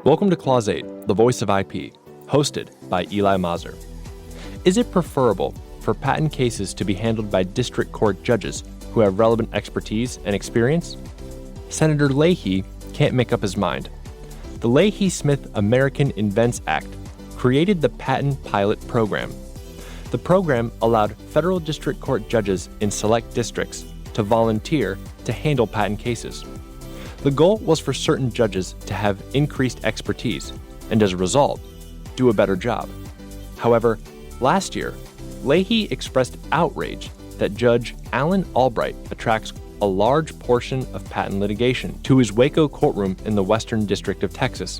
Welcome to Clause 8, the Voice of IP, hosted by Eli Mazur. Is it preferable for patent cases to be handled by district court judges who have relevant expertise and experience? Senator Leahy can't make up his mind. The Leahy-Smith American Invents Act created the Patent Pilot Program. The program allowed federal district court judges in select districts to volunteer to handle patent cases. The goal was for certain judges to have increased expertise and, as a result, do a better job. However, last year, Leahy expressed outrage that Judge Alan Albright attracts a large portion of patent litigation to his Waco courtroom in the Western District of Texas.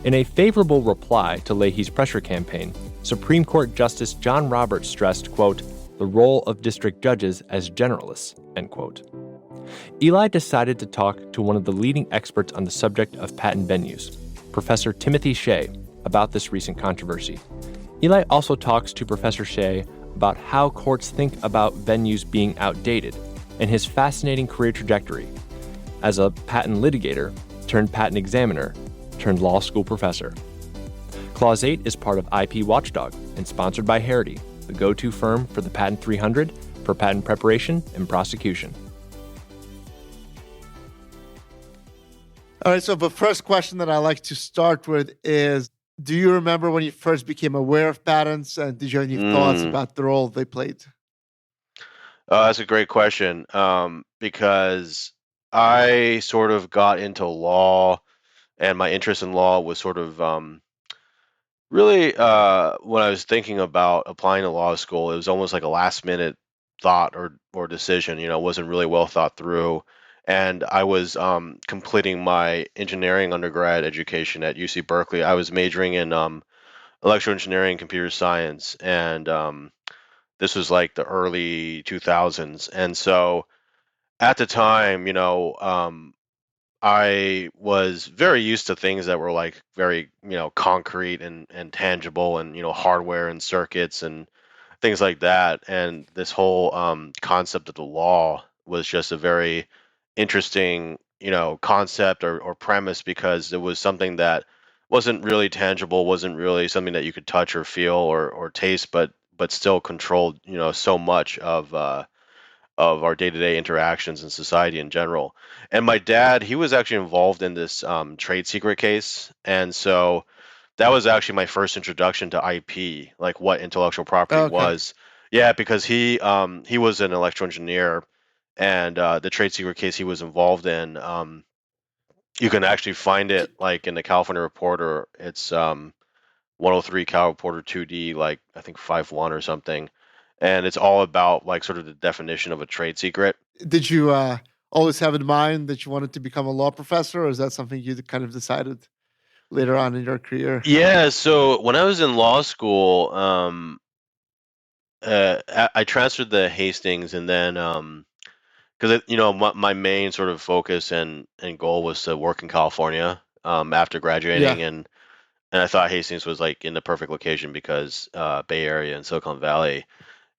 In a favorable reply to Leahy's pressure campaign, Supreme Court Justice John Roberts stressed, quote, the role of district judges as generalists, end quote. Eli decided to talk to one of the leading experts on the subject of patent venues, Professor Timothy Hsieh, about this recent controversy. Eli also talks to Professor Hsieh about how courts think about venues being outdated and his fascinating career trajectory as a patent litigator turned patent examiner turned law school professor. Clause 8 is part of IP Watchdog and sponsored by Harity, the go-to firm for the Patent 300 for patent preparation and prosecution. All right, so the first question that I like to start with is, do you remember when you first became aware of patents, and did you have any thoughts about the role they played? That's a great question, because I sort of got into law, and my interest in law was sort of really when I was thinking about applying to law school, it was almost like a last-minute thought or decision. It wasn't really well thought through. And I was completing my engineering undergrad education at UC Berkeley. I was majoring in electrical engineering and computer science, and this was like the early 2000s. And so at the time, I was very used to things that were like very, concrete and tangible and, hardware and circuits and things like that. And this whole concept of the law was just a very interesting, concept or premise, because it was something that wasn't really tangible, wasn't really something that you could touch or feel or taste, but still controlled, so much of our day-to-day interactions in society in general. And my dad, he was actually involved in this trade secret case, and so that was actually my first introduction to IP, like what intellectual property was. Yeah, because he was an electrical engineer, and the trade secret case he was involved in, you can actually find it like in the California Reporter. It's 103 Cal Reporter 2D, like I think 5.1 or something, and it's all about like sort of the definition of a trade secret. Did you always have in mind that you wanted to become a law professor, or is that something you kind of decided later on in your career? Yeah, so when I was in law school, I transferred to Hastings, and then because my main sort of focus and goal was to work in California after graduating, and I thought Hastings was like in the perfect location because Bay Area and Silicon Valley.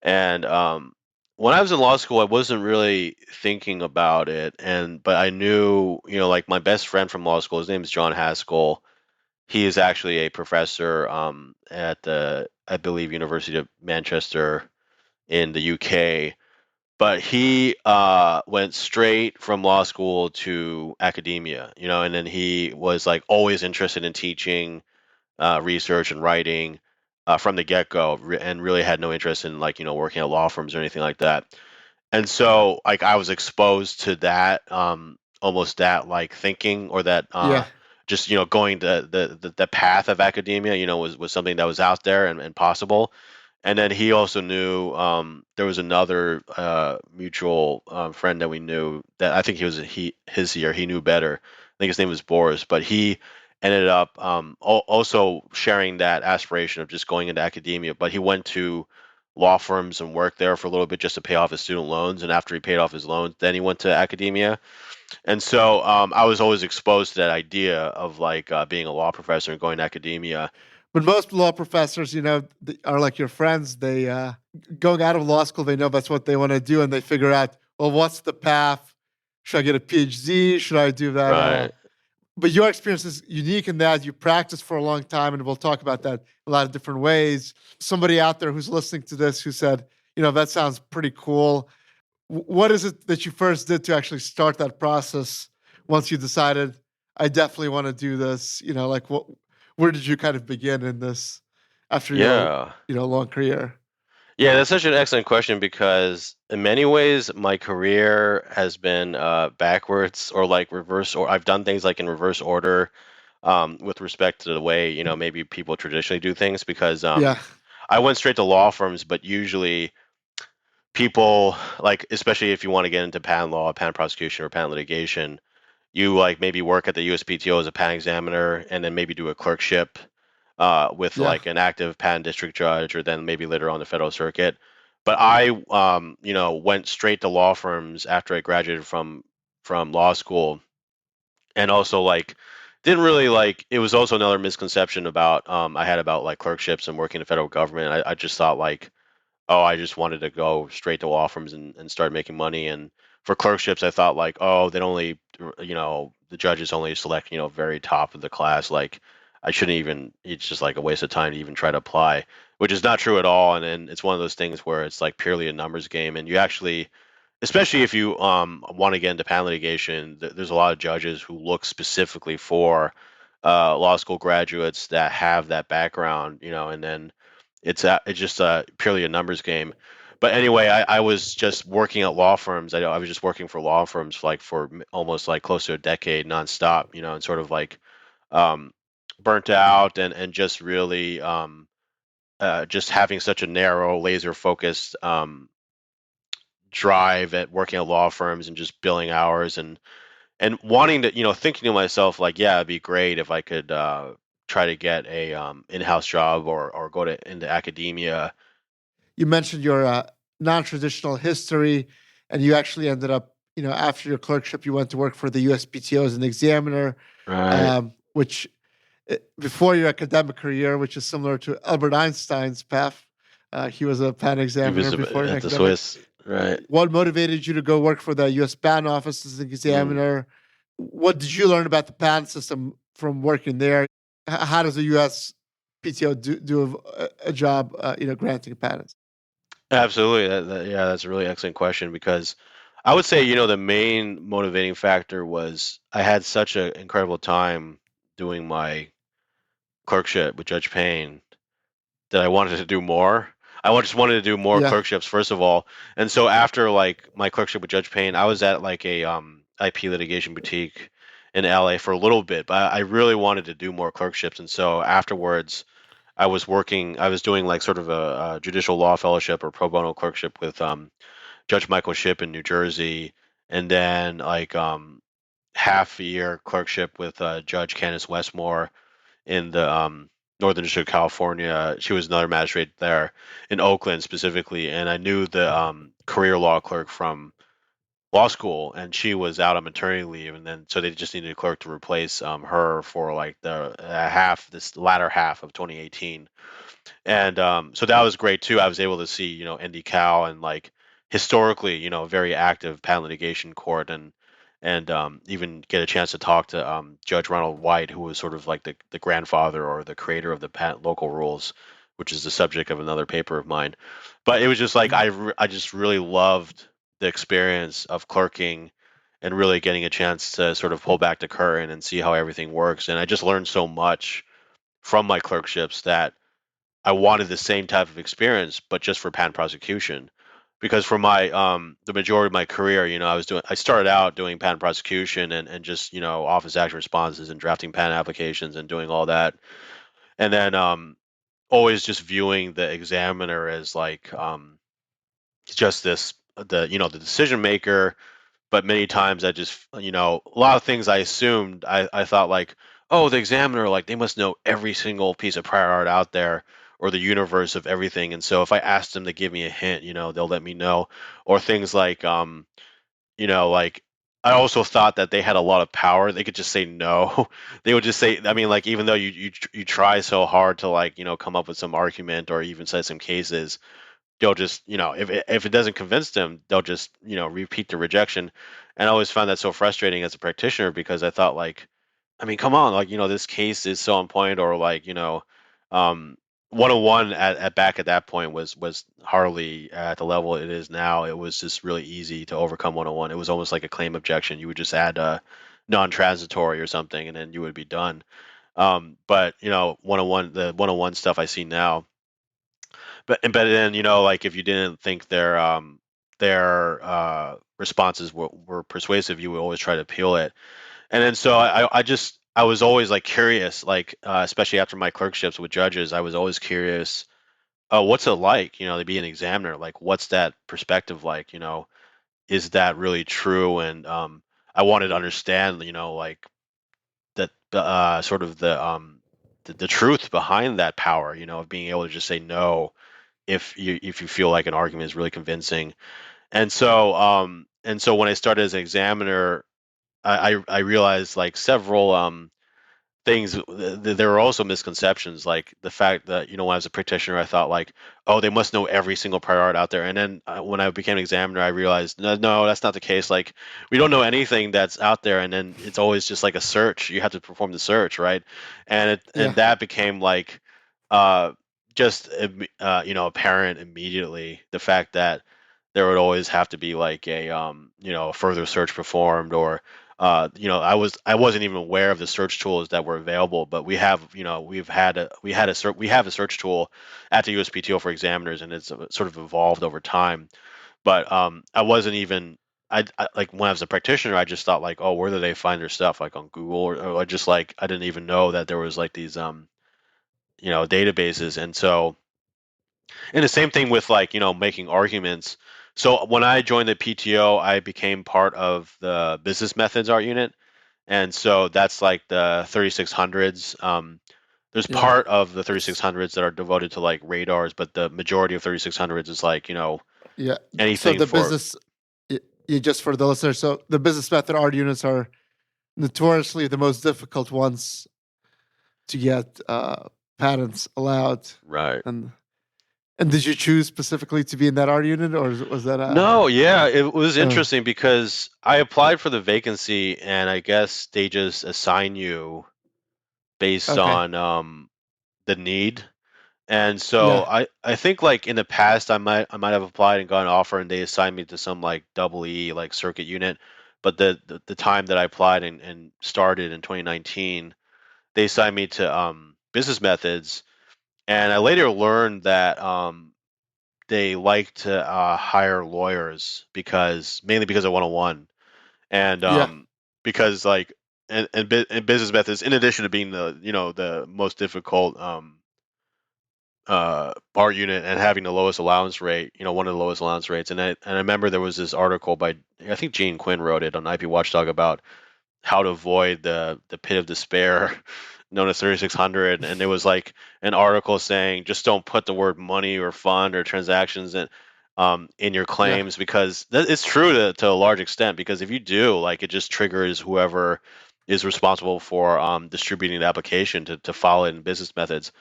And when I was in law school, I wasn't really thinking about it, but I knew, like my best friend from law school, his name is John Haskell. He is actually a professor at the, I believe, University of Manchester in the UK. But he went straight from law school to academia, and then he was like always interested in teaching, research and writing from the get-go, and really had no interest in like, working at law firms or anything like that. And so like I was exposed to that, almost that like thinking, or that just, going the path of academia, was something that was out there and possible. And then he also knew there was another mutual friend that we knew that I think his year, he knew better. I think his name was Boris, but he ended up also sharing that aspiration of just going into academia. But he went to law firms and worked there for a little bit just to pay off his student loans. And after he paid off his loans, then he went to academia. And so I was always exposed to that idea of like being a law professor and going to academia. But most law professors, are like your friends. They going out of law school, they know that's what they want to do, and they figure out, well, what's the path? Should I get a PhD? Should I do that? Right. but your experience is unique in that you practiced for a long time, and we'll talk about that a lot of different ways. Somebody out there who's listening to this who said, that sounds pretty cool. What is it that you first did to actually start that process once you decided, I definitely want to do this? Where did you kind of begin in this after your, Yeah. long career? Yeah, that's such an excellent question because in many ways my career has been backwards or like reverse, or I've done things like in reverse order with respect to the way, maybe people traditionally do things because Yeah. I went straight to law firms, but usually people like, especially if you want to get into patent law, patent prosecution, or patent litigation, you like maybe work at the USPTO as a patent examiner and then maybe do a clerkship with Yeah. like an active patent district judge, or then maybe later on the federal circuit. But I, went straight to law firms after I graduated from law school, and also like didn't really like. It was also another misconception about I had about like clerkships and working in the federal government. I just thought like, oh, I just wanted to go straight to law firms and start making money. And for clerkships, I thought like, oh, they'd only, the judges only select, very top of the class. Like, I shouldn't even. It's just like a waste of time to even try to apply, which is not true at all. And it's one of those things where it's like purely a numbers game, and you actually, especially if you want to get into patent litigation, there's a lot of judges who look specifically for law school graduates that have that background, and then it's just purely a numbers game. But anyway, I was just working at law firms. I was just working for law firms for almost like close to a decade nonstop, and sort of like um, burnt out and just really just having such a narrow, laser focused drive at working at law firms and just billing hours and wanting to, thinking to myself like, yeah, it'd be great if I could try to get a in-house job or go into academia. You mentioned your non-traditional history, and you actually ended up, after your clerkship, you went to work for the USPTO as an examiner, Right. which before your academic career, which is similar to Albert Einstein's path. He was a patent He was examiner before an at the academic. Swiss. Right. What motivated you to go work for the U.S. Patent Office as an examiner? What did you learn about the patent system from working there? How does the U.S. PTO do a job, granting patents? Absolutely. Yeah, that's a really excellent question because I would say, the main motivating factor was I had such an incredible time doing my clerkship with Judge Payne that I wanted to do more. Just wanted to do more Yeah. clerkships first of all, and so after like my clerkship with Judge Payne, I was at like a IP litigation boutique in LA for a little bit, but I really wanted to do more clerkships, and so afterwards, I was working. I was doing like sort of a judicial law fellowship or pro bono clerkship with Judge Michael Shipp in New Jersey, and then like half a year clerkship with Judge Candace Westmore in the Northern District of California. She was another magistrate there in Oakland specifically, and I knew the career law clerk from law school, and she was out on maternity leave, and then so they just needed a clerk to replace her for like this latter half of 2018. And so that was great too. I was able to see, Indy Cal and like historically, very active patent litigation court, and even get a chance to talk to Judge Ronald White, who was sort of like the grandfather or the creator of the patent local rules, which is the subject of another paper of mine. But it was just like I just really loved the experience of clerking and really getting a chance to sort of pull back the curtain and see how everything works. And I just learned so much from my clerkships that I wanted the same type of experience, but just for patent prosecution. Because for my the majority of my career, I started out doing patent prosecution and just, office action responses and drafting patent applications and doing all that. And then always just viewing the examiner as like just the decision maker, but many times I just, a lot of things I assumed, I thought like, oh, the examiner, like they must know every single piece of prior art out there or the universe of everything. And so if I asked them to give me a hint, they'll let me know. Or things like, like I also thought that they had a lot of power. They could just say no. They would just say, I mean, like even though you try so hard to like, come up with some argument or even cite some cases, they'll just, if it doesn't convince them, they'll just, repeat the rejection. And I always found that so frustrating as a practitioner because I thought like, I mean, come on, like, this case is so on point, or like, 101 at back at that point was hardly at the level it is now. It was just really easy to overcome 101. It was almost like a claim objection. You would just add a non-transitory or something, and then you would be done. But 101, the 101 stuff I see now, but then, like, if you didn't think their responses were persuasive, you would always try to appeal it. And then so I was always like curious, like, especially after my clerkships with judges, I was always curious, what's it like, to be an examiner? Like, what's that perspective like? Is that really true? And I wanted to understand, like, that sort of the truth behind that power, of being able to just say no if you feel like an argument is really convincing. And so when I started as an examiner, I realized like several things. There were also misconceptions, like the fact that, when I was a practitioner, I thought like, oh, they must know every single prior art out there. And then when I became an examiner, I realized no, that's not the case. Like, we don't know anything that's out there, and then it's always just like a search. You have to perform the search, right? And that became like uh, just apparent immediately. The fact that there would always have to be like a further search performed, or I wasn't even aware of the search tools that were available, but we have a search tool at the USPTO for examiners, and it's sort of evolved over time. But I wasn't even like, when I was a practitioner, I just thought like, oh, where do they find their stuff, like on Google, or just like, I didn't even know that there was like these databases. And the same thing with like, making arguments. So when I joined the PTO, I became part of the business methods art unit. And so that's like the 3600s. There's part of the 3600s that are devoted to like radars, but the majority of 3600s is like, anything So the for business, just for the listener, so the business method art units are notoriously the most difficult ones to get patents allowed. right. And did you choose specifically to be in that art unit, or was that No, yeah, it was interesting because I applied for the vacancy, and I guess they just assign you based on the need. And so I think like in the past, I might have applied and got an offer, and they assigned me to some like double E, like circuit unit. But the time that I applied and started in 2019, they assigned me to business methods. And I later learned that they like to hire lawyers, mainly because of 101. And because like, and business methods, in addition to being the most difficult bar unit, and having the lowest allowance rate, one of the lowest allowance rates. And I remember there was this article by, I think Gene Quinn wrote it on IP Watchdog, about how to avoid the pit of despair known as 3600. And there was like an article saying, just don't put the word money or fund or transactions in your claims, because it's true to a large extent, because if you do, like, it just triggers whoever is responsible for distributing the application to file it in business methods.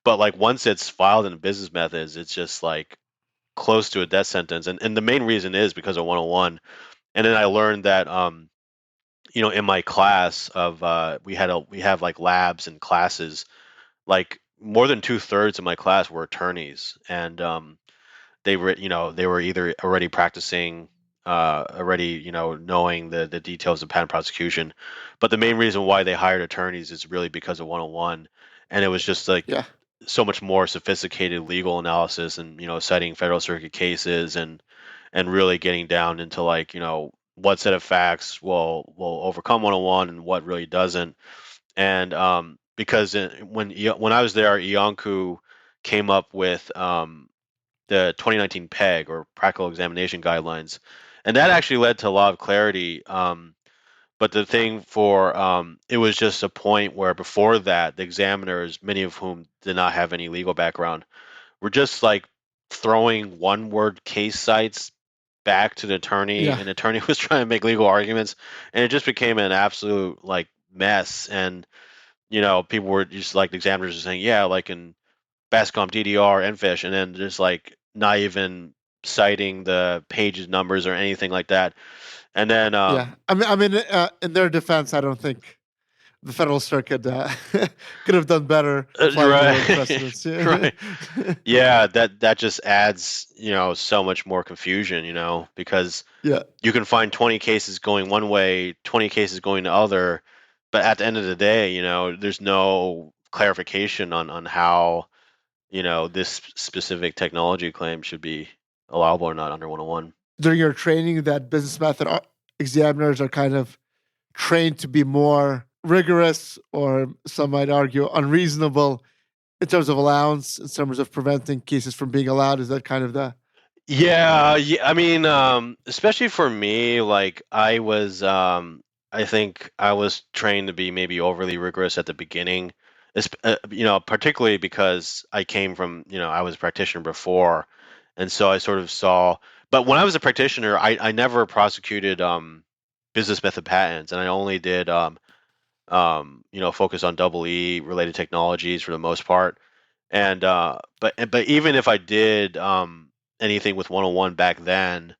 But like, once it's filed in business methods, it's just like close to a death sentence. And the main reason is because of 101. And then I learned that in my class of we have like labs and classes, like more than 2/3 of my class were attorneys. And they were either already practicing, already knowing the details of patent prosecution. But the main reason why they hired attorneys is really because of 101. And it was just like so much more sophisticated legal analysis, and citing federal circuit cases, and really getting down into like, what set of facts will overcome 101 and what really doesn't. And because when I was there, Iancu came up with the 2019 PEG, or Practical Examination Guidelines, and that actually led to a lot of clarity. But the thing it was just a point where before that, the examiners, many of whom did not have any legal background, were just like throwing one-word case sites back to the attorney, and the attorney was trying to make legal arguments, and it just became an absolute like mess. And people were just like, the examiners were saying, yeah, like in Bascom, DDR, EnFish, and then just like not even citing the pages numbers or anything like that. And then I mean, in their defense, I don't think the Federal Circuit could have done better applying their own precedents. Right. Yeah, that just adds, so much more confusion, because Yeah. you can find 20 cases going one way, 20 cases going the other, but at the end of the day, there's no clarification on how, this specific technology claim should be allowable or not under 101. During your training, that business method examiners are kind of trained to be more rigorous, or some might argue unreasonable, in terms of allowance, in terms of preventing cases from being allowed. Is that kind of the... Yeah, I mean, especially for me, like I think I was trained to be maybe overly rigorous at the beginning, particularly because I came from, I was a practitioner before, and so I sort of saw. But when I was a practitioner, I never prosecuted business method patents, and I only did focus on double E related technologies for the most part. And but even if I did anything with 101 back then,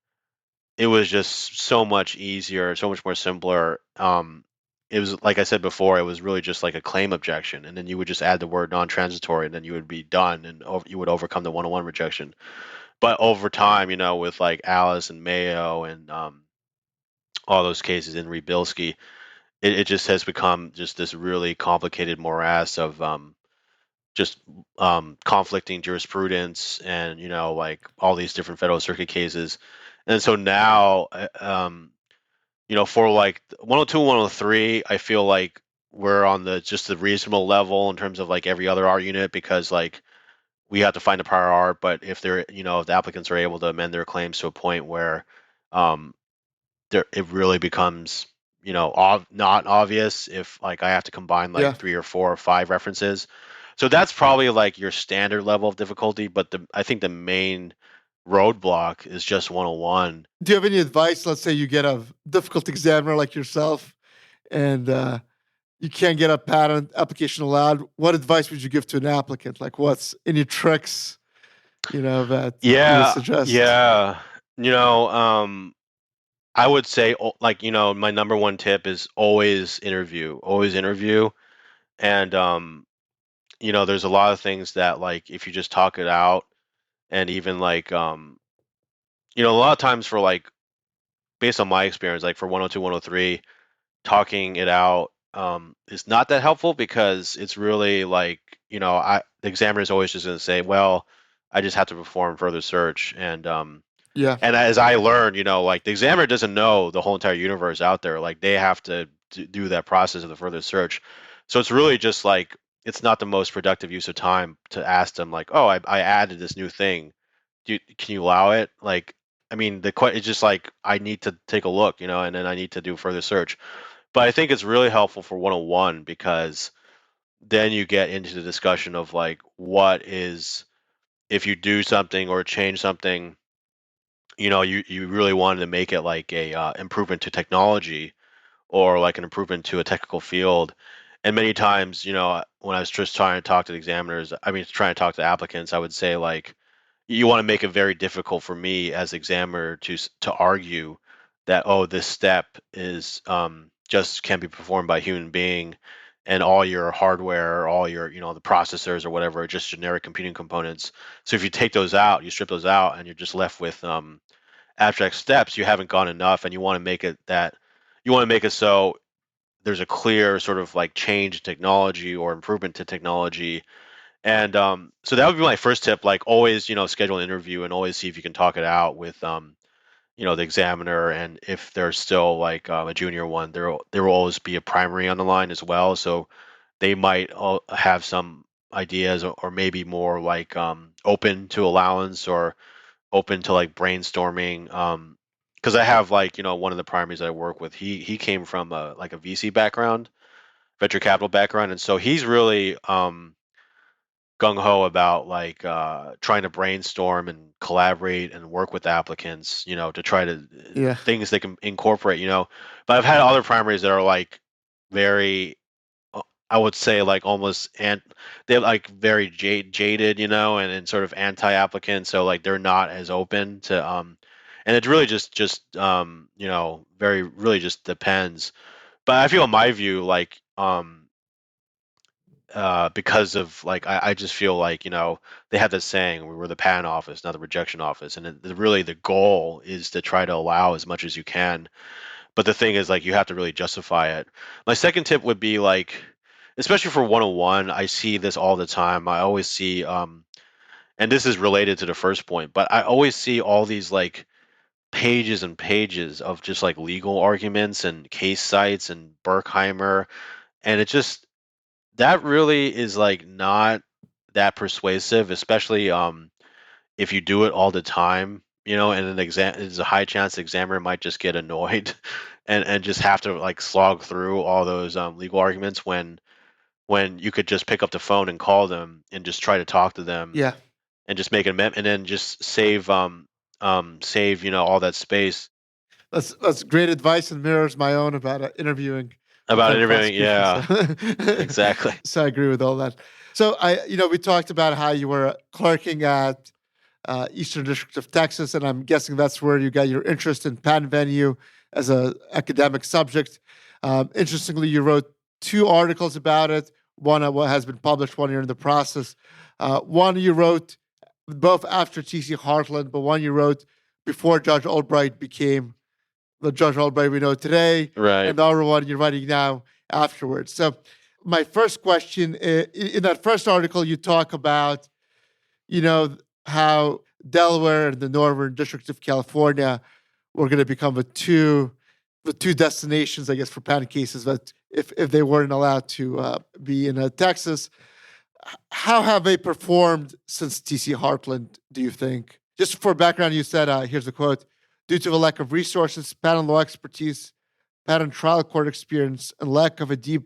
it was just so much easier, so much more simpler. It was, like I said before, it was really just like a claim objection, and then you would just add the word non-transitory, and then you would be done, and you would overcome the 101 rejection. But over time, with like Alice and Mayo and all those cases in Rebilski, it just has become just this really complicated morass of just conflicting jurisprudence and like all these different federal circuit cases. And so now for like 102 and 103, I feel like we're on the reasonable level in terms of like every other art unit, because like we have to find the prior art. But if they're if the applicants are able to amend their claims to a point where um it really becomes not obvious, if like I have to combine like 3 or 4 or 5 references. So that's probably like your standard level of difficulty, but I think the main roadblock is just 101. Do you have any advice? Let's say you get a difficult examiner like yourself, and you can't get a patent application allowed. What advice would you give to an applicant? Like, what's any tricks, that you would suggest? Yeah. I would say, like, my number one tip is always interview. And there's a lot of things that, like, if you just talk it out, and even like a lot of times, for like, based on my experience, like for 102, 103, talking it out is not that helpful, because it's really like, the examiner is always just going to say, well, I just have to perform further search. And and as I learned, like, the examiner doesn't know the whole entire universe out there. Like, they have to do that process of the further search. So it's really just like, it's not the most productive use of time to ask them, like, oh, I added this new thing. Can you allow it? Like, I mean, it's just like, I need to take a look, and then I need to do further search. But I think it's really helpful for 101, because then you get into the discussion of like, what is, if you do something or change something, you really wanted to make it like a improvement to technology, or like an improvement to a technical field. And many times, when I was just trying to talk to the examiners, trying to talk to the applicants, I would say, like, you want to make it very difficult for me as examiner to argue that, oh, this step is just can be performed by a human being, and all your hardware, all your the processors or whatever are just generic computing components. So if you take those out, you strip those out, and you're just left with abstract steps, you haven't gone enough. And you want to make it so there's a clear sort of like change in technology or improvement to technology. And so that would be my first tip. Like, always, schedule an interview, and always see if you can talk it out with the examiner. And if there's still like a junior one, there will always be a primary on the line as well. So they might have some ideas, or maybe more like open to allowance, or open to like brainstorming. Because I have, like, one of the primaries that I work with, he came from a VC background, venture capital background, and so he's really gung ho about like trying to brainstorm and collaborate and work with applicants, to try to things they can incorporate. But I've had other primaries that are like very, I would say, like, almost, and they're like very jaded, and sort of anti-applicant. So like, they're not as open to and it really just very really just depends. But I feel, in my view, like, because of like I just feel like they have this saying, we were the patent office, not the rejection office, and really the goal is to try to allow as much as you can. But the thing is, like, you have to really justify it. My second tip would be like, especially for 101, I see this all the time. I always see, and this is related to the first point, but I always see all these like pages and pages of just like legal arguments and case cites and Berkheimer, and it just that really is like not that persuasive, especially if you do it all the time, and an exam there's a high chance the examiner might just get annoyed and just have to like slog through all those legal arguments when you could just pick up the phone and call them and just try to talk to them Yeah. and just make an amendment and then just save all that space That's great advice and mirrors my own about interviewing about full-time interviewing. Yeah, prosecution. So, exactly. so I agree with all that. So we talked about how you were clerking at Eastern District of Texas, and I'm guessing that's where you got your interest in patent venue as a academic subject. Interestingly, you wrote 2 articles about it. One has been published, one you're in the process. One you wrote both after TC Heartland, but one you wrote before Judge Albright became the Judge Albright we know today, Right. and the other one you're writing now afterwards. So my first question, in that first article, you talk about, how Delaware and the Northern District of California were going to become the two destinations, I guess, for patent cases that if they weren't allowed to be in Texas. How have they performed since TC Heartland, do you think? Just for background, you said, here's a quote, due to the lack of resources, patent law expertise, patent trial court experience, and lack of a deep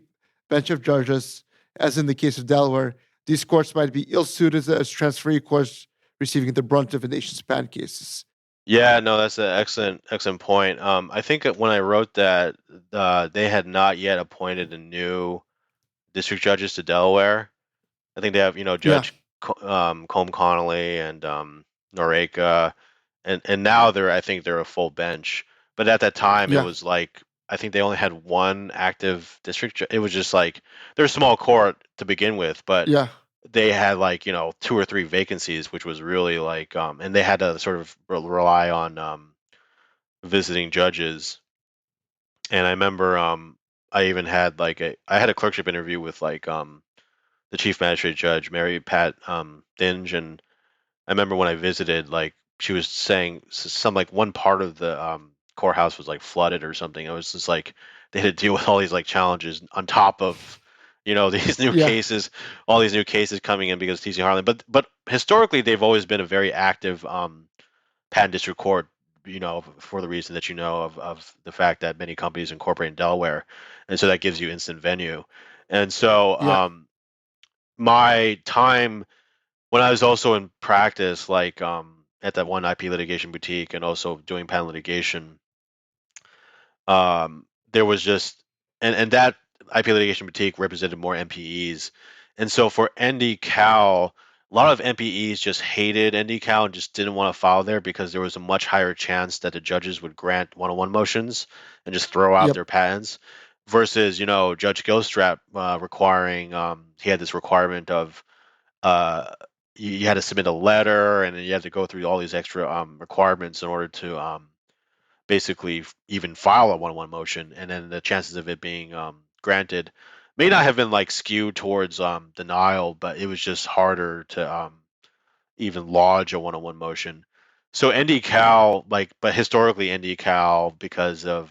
bench of judges, as in the case of Delaware, these courts might be ill-suited as transferee courts receiving the brunt of the nation's patent cases. Yeah, no, that's an excellent point. I think that when I wrote that, they had not yet appointed a new district judges to Delaware. I think they have, Judge Combe Connolly and Noreka, and now I think they're a full bench. But at that time, it was like I think they only had one active district. It was just like they're a small court to begin with, but they had like 2 or 3 vacancies, which was really like, and they had to sort of rely on visiting judges. And I remember I even had like I had a clerkship interview with like the chief magistrate judge, Mary Pat Dinge, and I remember when I visited, like she was saying some like one part of the courthouse was like flooded or something. It was just like they had to deal with all these like challenges on top of these new cases, all these new cases coming in because of TC Heartland. But historically, they've always been a very active patent district court. For the reason that of the fact that many companies incorporate in Delaware, and so that gives you instant venue. And so my time when I was also in practice, like at that one IP litigation boutique and also doing patent litigation, there was just and that IP litigation boutique represented more MPEs, and so for ND Cal, a lot of MPEs just hated ND Cal and just didn't want to file there because there was a much higher chance that the judges would grant 101 motions and just throw out their patents, versus Judge Gilstrap requiring he had this requirement of you had to submit a letter and then you had to go through all these extra requirements in order to basically even file a 101 motion, and then the chances of it being granted may not have been like skewed towards denial, but it was just harder to even lodge a 101 motion. So ND Cal, but historically ND Cal, because of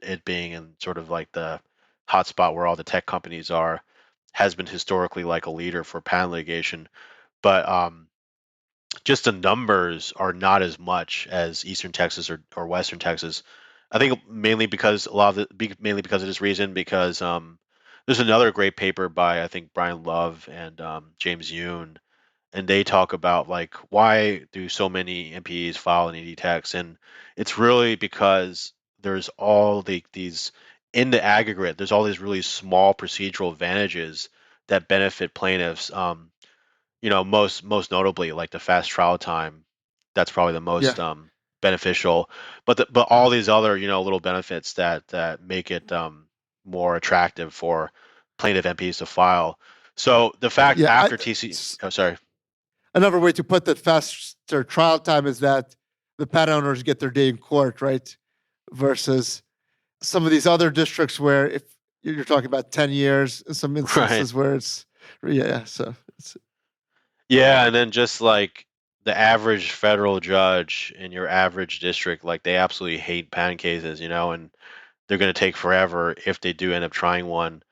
it being in sort of like the hotspot where all the tech companies are, has been historically like a leader for patent litigation. But just the numbers are not as much as Eastern Texas or Western Texas. I think mainly because mainly because of this reason, because there's another great paper by I think Brian Love and James Yoon, and they talk about like why do so many MPs file in EDTex, and it's really because there's all these in the aggregate. There's all these really small procedural advantages that benefit plaintiffs. Most notably like the fast trial time. That's probably the most beneficial. But all these other little benefits that make it more attractive for plaintiff MPs to file. So the fact Yeah, after TC, sorry. Another way to put that faster trial time is that the patent owners get their day in court, right? Versus some of these other districts where if you're talking about 10 years, in some instances where it's, yeah, and then just like the average federal judge in your average district, like they absolutely hate patent cases, and they're going to take forever if they do end up trying one.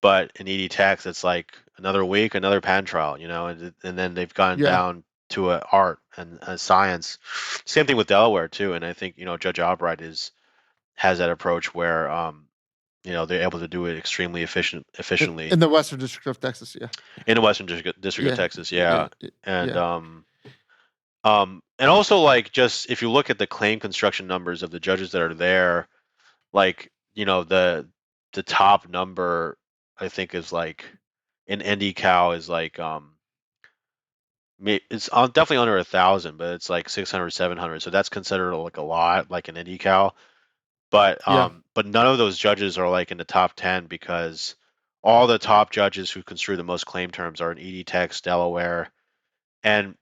But in ED Tax, it's like another week, another patent trial, and then they've gone down to an art and a science. Same thing with Delaware too, and I think Judge Albright has that approach where they're able to do it extremely efficiently in the Western District of Texas, in the Western District of Texas, and also like just if you look at the claim construction numbers of the judges that are there, like the top number I think is like in ND-Cal is like it's definitely under 1,000, but it's like 600, 700. So that's considered like a lot, like in ND-Cal. But none of those judges are like in the top 10 because all the top judges who construe the most claim terms are in ED Tex, Delaware, and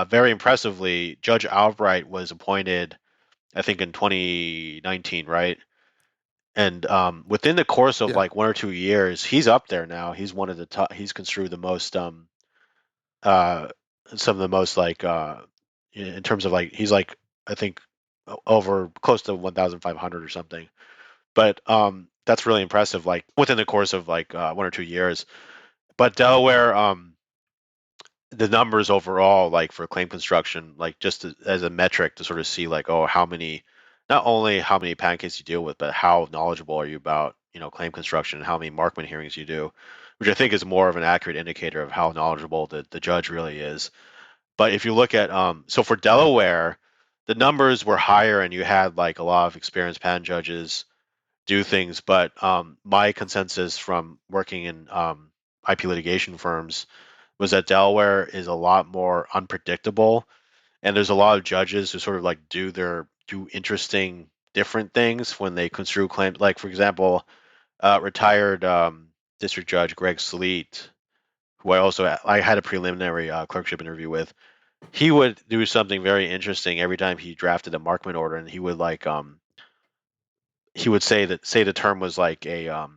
very impressively, Judge Albright was appointed, I think, in 2019, right? And within the course of like 1 or 2 years, he's up there now. He's one of the top. He's construed the most, some of the most like in terms of like he's like I think over close to 1,500 or something. But that's really impressive. Like within the course of like 1 or 2 years. But Delaware, the numbers overall, like for claim construction, like just as a metric to sort of see like, oh, not only how many patent cases you deal with, but how knowledgeable are you about, claim construction and how many Markman hearings you do, which I think is more of an accurate indicator of how knowledgeable the judge really is. But if you look at, so for Delaware, the numbers were higher and you had like a lot of experienced patent judges do things. But my consensus from working in IP litigation firms was that Delaware is a lot more unpredictable, and there's a lot of judges who sort of like do interesting different things when they construe claims. Like for example, retired district judge Greg Sleet, who I had a preliminary clerkship interview with. He would do something very interesting every time he drafted a Markman order, and he would like he would say the term was like a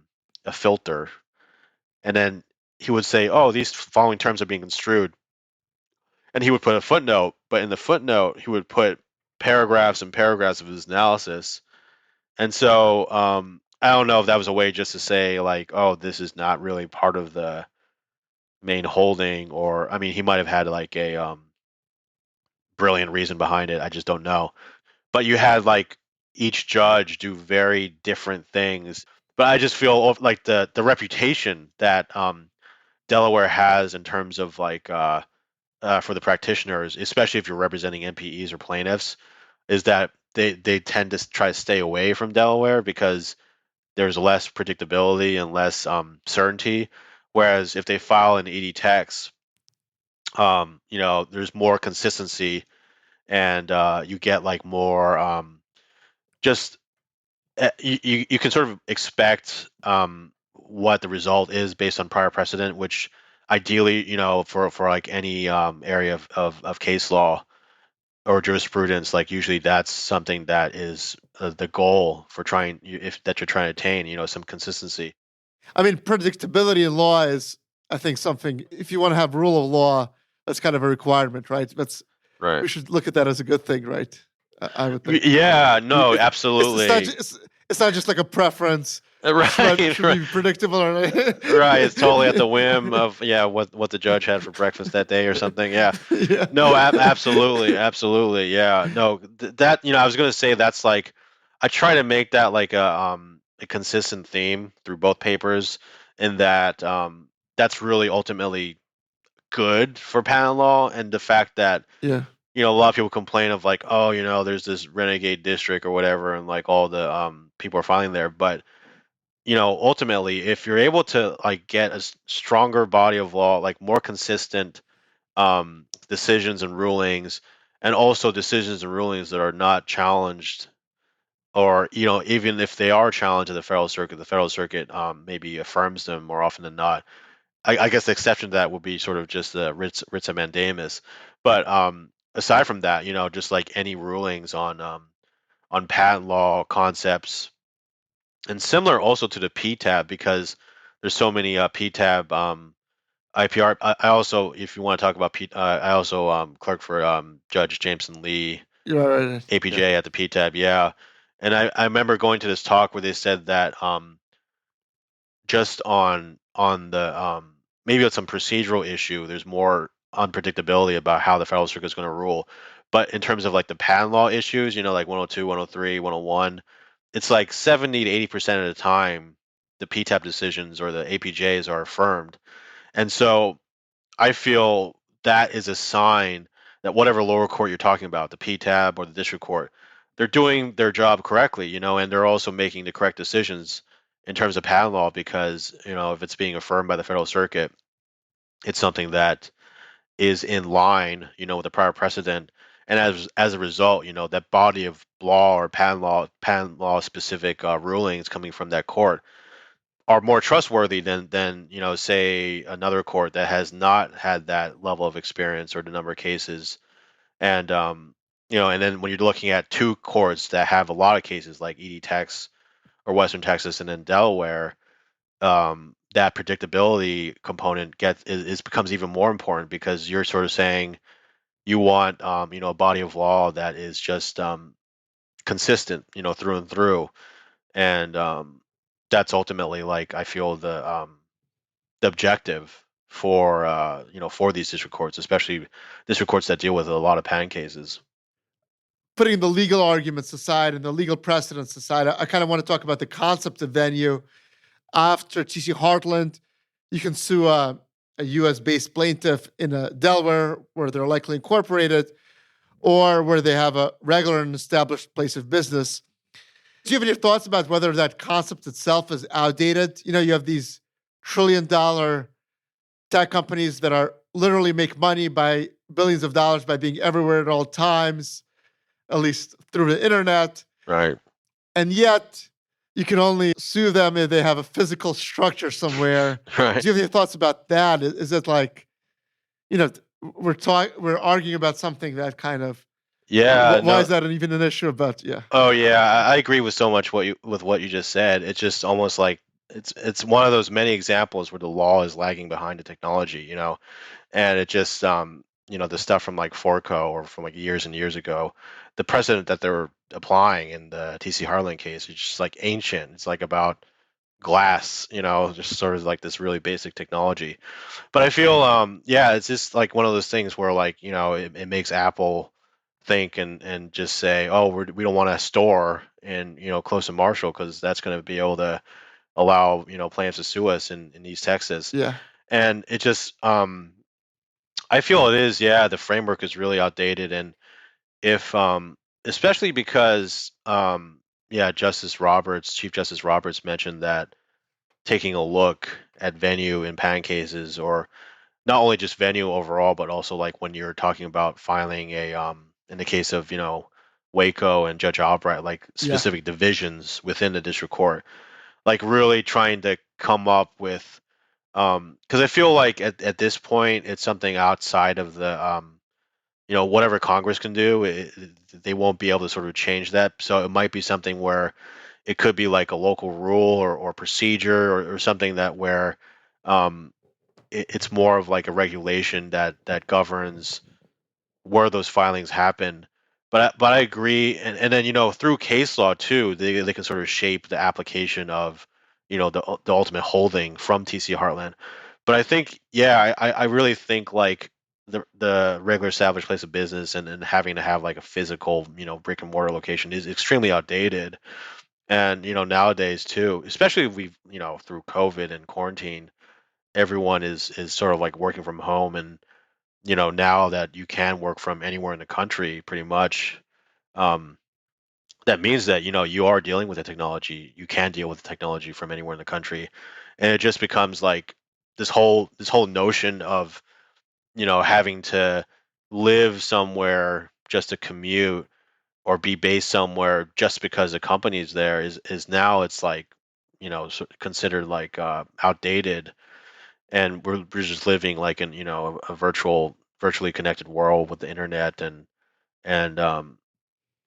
filter, and then he would say, "Oh, these following terms are being construed," and he would put a footnote. But in the footnote, he would put paragraphs and paragraphs of his analysis. And so I don't know if that was a way just to say like, "Oh, this is not really part of the main holding," or I mean, he might have had like a brilliant reason behind it. I just don't know. But you had like each judge do very different things. But I just feel like the reputation that Delaware has in terms of like for the practitioners, especially if you're representing MPEs or plaintiffs, is that they tend to try to stay away from Delaware because there's less predictability and less certainty. Whereas if they file an ED Tex, there's more consistency and you get like more just you can sort of expect what the result is based on prior precedent, which ideally, for like any area of case law or jurisprudence, like usually that's something that is the goal for that you're trying to attain, some consistency. I mean, predictability in law is, I think, something, if you want to have rule of law, that's kind of a requirement, right? Right. We should look at that as a good thing, right? I would think. Yeah, no, absolutely. It's not just like a preference. Right, should be predictable or not. Right, it's totally at the whim of what the judge had for breakfast that day or something. Yeah. No, absolutely, yeah. No, that I was gonna say that's like I try to make that like a consistent theme through both papers, in that that's really ultimately good for patent law, and the fact that a lot of people complain of like, oh, there's this renegade district or whatever, and like all the people are filing there, but ultimately, if you're able to like get a stronger body of law, like more consistent decisions and rulings, and also decisions and rulings that are not challenged or even if they are challenged to the federal circuit maybe affirms them more often than not. I guess the exception to that would be sort of just the writs of mandamus. But aside from that, just like any rulings on patent law concepts, and similar also to the PTAB, because there's so many PTAB IPR. I also, if you want to talk about I also clerk for Judge Jameson Lee, You're right. APJ at the PTAB. Yeah, and I remember going to this talk where they said that just on the maybe it's some procedural issue, there's more unpredictability about how the federal circuit is going to rule. But in terms of like the patent law issues, like 102, 103, 101, it's like 70 to 80% of the time the PTAB decisions or the APJs are affirmed. And so I feel that is a sign that whatever lower court you're talking about, the PTAB or the district court, they're doing their job correctly, and they're also making the correct decisions in terms of patent law, because, if it's being affirmed by the federal circuit, it's something that is in line, with the prior precedent. And as a result, that body of law or patent law specific rulings coming from that court are more trustworthy than say another court that has not had that level of experience or the number of cases. And and then when you're looking at two courts that have a lot of cases like Tex or Western Texas and then Delaware, that predictability component becomes even more important, because you're sort of saying you want a body of law that is just consistent, through and through. And that's ultimately, like, I feel the objective for for these district courts, especially district courts that deal with a lot of patent cases. Putting the legal arguments aside and the legal precedents aside, I kind of want to talk about the concept of venue. After TC Heartland, you can sue a U.S.-based plaintiff in Delaware, where they're likely incorporated, or where they have a regular and established place of business. Do you have any thoughts about whether that concept itself is outdated? You have these trillion-dollar tech companies that are literally make money by billions of dollars by being everywhere at all times, at least through the internet. Right. And yet you can only sue them if they have a physical structure somewhere. Right. Do you have any thoughts about that? Is it like, we're arguing about something that kind of, Yeah. why No. is that even an issue about? Yeah. Oh yeah, I agree with so much with what you just said. It's just almost like it's one of those many examples where the law is lagging behind the technology, and it just the stuff from like Forco or from like years and years ago, the precedent that they were applying in the TC Heartland case is just like ancient. It's like about glass, just sort of like this really basic technology. But I feel yeah, it's just like one of those things where, like, it makes Apple think and just say, oh, we don't want to store in close to Marshall, because that's going to be able to allow plaintiffs to sue us in East Texas. Yeah. And it just I feel it is, yeah, the framework is really outdated. And if especially because yeah, Chief Justice Roberts mentioned that taking a look at venue in patent cases, or not only just venue overall, but also like when you're talking about filing a in the case of Waco and Judge Albright, like Yeah. specific divisions within the district court, like really trying to come up with because I feel like at this point it's something outside of the whatever Congress can do, they won't be able to sort of change that. So it might be something where it could be like a local rule or procedure, or something that where um, it's more of like a regulation that governs where those filings happen. But I agree, and then through case law too, they can sort of shape the application of the ultimate holding from TC Heartland. But I think, yeah, I really think like the regular established place of business and having to have like a physical brick and mortar location is extremely outdated. And nowadays too, especially if we've through COVID and quarantine, everyone is sort of like working from home. And now that you can work from anywhere in the country pretty much, um that means that you are dealing with the technology. You can deal with the technology from anywhere in the country. And it just becomes like this whole notion of having to live somewhere just to commute, or be based somewhere just because the company's there is now it's like, considered like outdated, and we're just living like in, a virtually connected world with the internet, and um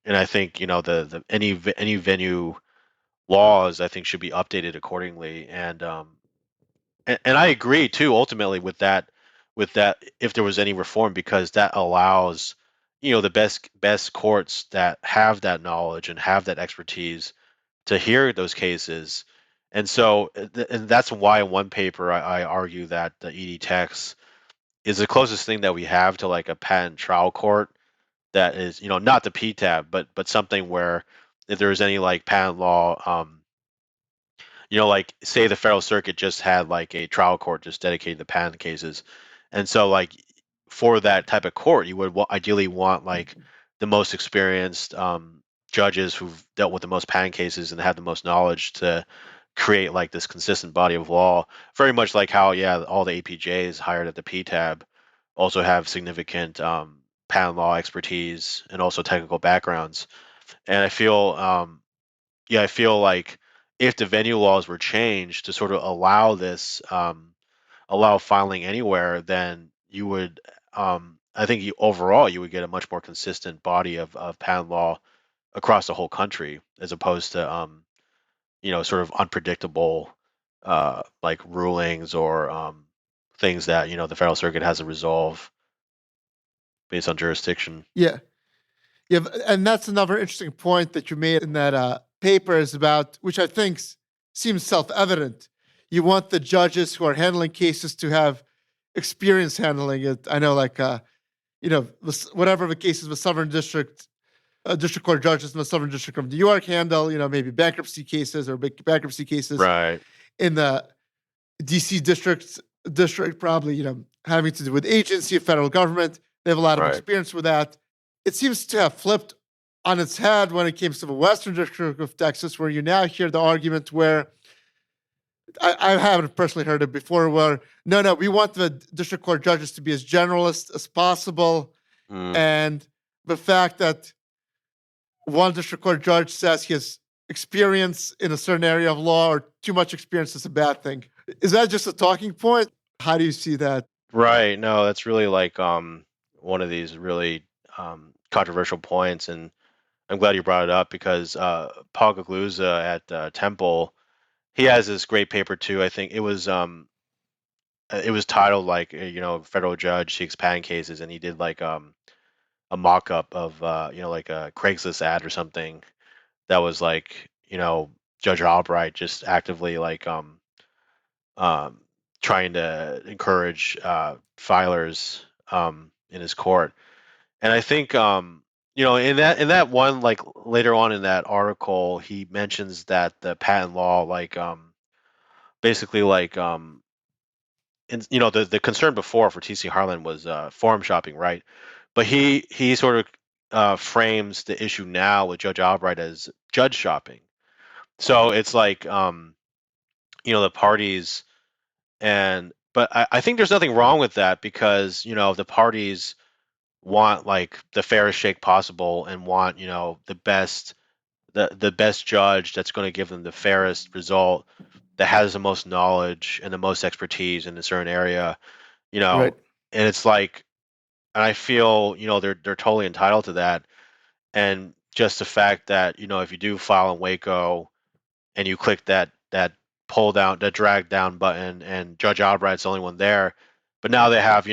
and I think, the any venue laws, I think, should be updated accordingly. And I agree too, ultimately, with that if there was any reform, because that allows, the best courts that have that knowledge and have that expertise to hear those cases. And so, and that's why in one paper I argue that the ED text is the closest thing that we have to like a patent trial court, that is, not the PTAB, but something where if there is any like patent law, like say the federal circuit just had like a trial court just dedicated to patent cases, and so like for that type of court, you would ideally want like the most experienced judges who've dealt with the most patent cases and have the most knowledge to create like this consistent body of law. Very much like how, yeah, all the APJs hired at the PTAB also have significant patent law expertise and also technical backgrounds. And I feel like if the venue laws were changed to sort of allow this, allow filing anywhere, then you would, I think overall you would get a much more consistent body of patent law across the whole country, as opposed to, sort of unpredictable, like rulings or things that, the federal circuit has to resolve based on jurisdiction. Yeah. Yeah. And that's another interesting point that you made in that paper, is about, which I think seems self evident. You want the judges who are handling cases to have experience handling it. I know, like, whatever the cases the Southern District, district court judges in the Southern District of New York handle, maybe bankruptcy cases or big bankruptcy cases. Right. In the DC district, probably, having to do with agency, federal government. They have a lot of Right. experience with that. It seems to have flipped on its head when it comes to the Western District of Texas, where you now hear the argument where I haven't personally heard it before, where no, we want the district court judges to be as generalist as possible. Mm. And the fact that one district court judge says he has experience in a certain area of law, or too much experience, is a bad thing. Is that just a talking point? How do you see that? Right. No, that's really like one of these really controversial points, and I'm glad you brought it up, because Paul Gugliozza at Temple, he has this great paper too. I think it was titled like, federal judge seeks patent cases, and he did like a mock-up of like a Craigslist ad or something that was like, Judge Albright just actively like um trying to encourage filers in his court. And I think, in that one, like later on in that article, he mentions that the patent law, like basically like the concern before for TC Heartland was forum shopping, right? But he sort of frames the issue now with Judge Albright as judge shopping. So it's like, the parties, but I think there's nothing wrong with that, because the parties want like the fairest shake possible, and want, the best judge that's going to give them the fairest result, that has the most knowledge and the most expertise in a certain area, Right. and it's like, and I feel, they're totally entitled to that. And just the fact that, if you do file in Waco and you click that pull down, that drag down button, and Judge Albright's the only one there, but now they have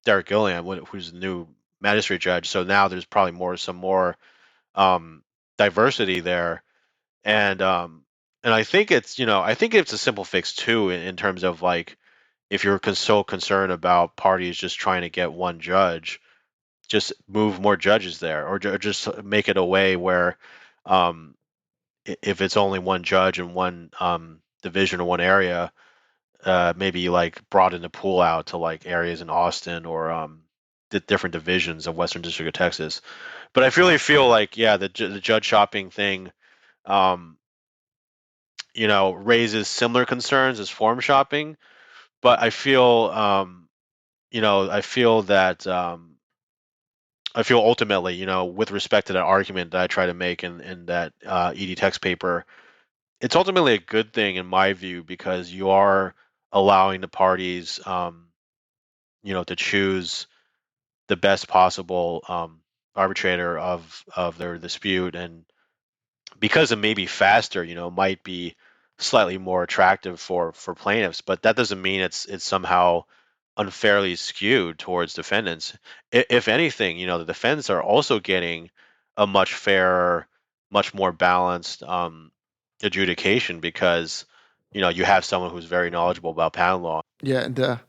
Derek Gilliam, who's the new magistrate judge. So now there's probably some more um, diversity there, and I think it's a simple fix too, in terms of like, if you're so concerned about parties just trying to get one judge, just move more judges there, or just make it a way where, um, if it's only one judge in one division or one area, maybe like broaden the pool out to like areas in Austin, or the different divisions of Western District of Texas. But I really feel like, yeah, the judge shopping thing, um, raises similar concerns as forum shopping. But I feel that I feel ultimately, with respect to that argument that I try to make in that ED text paper, it's ultimately a good thing in my view because you are allowing the parties, to choose the best possible arbitrator of their dispute, and because it may be faster, might be slightly more attractive for plaintiffs, but that doesn't mean it's somehow unfairly skewed towards defendants. If anything, the defendants are also getting a much fairer, much more balanced adjudication because you have someone who's very knowledgeable about patent law. Yeah, and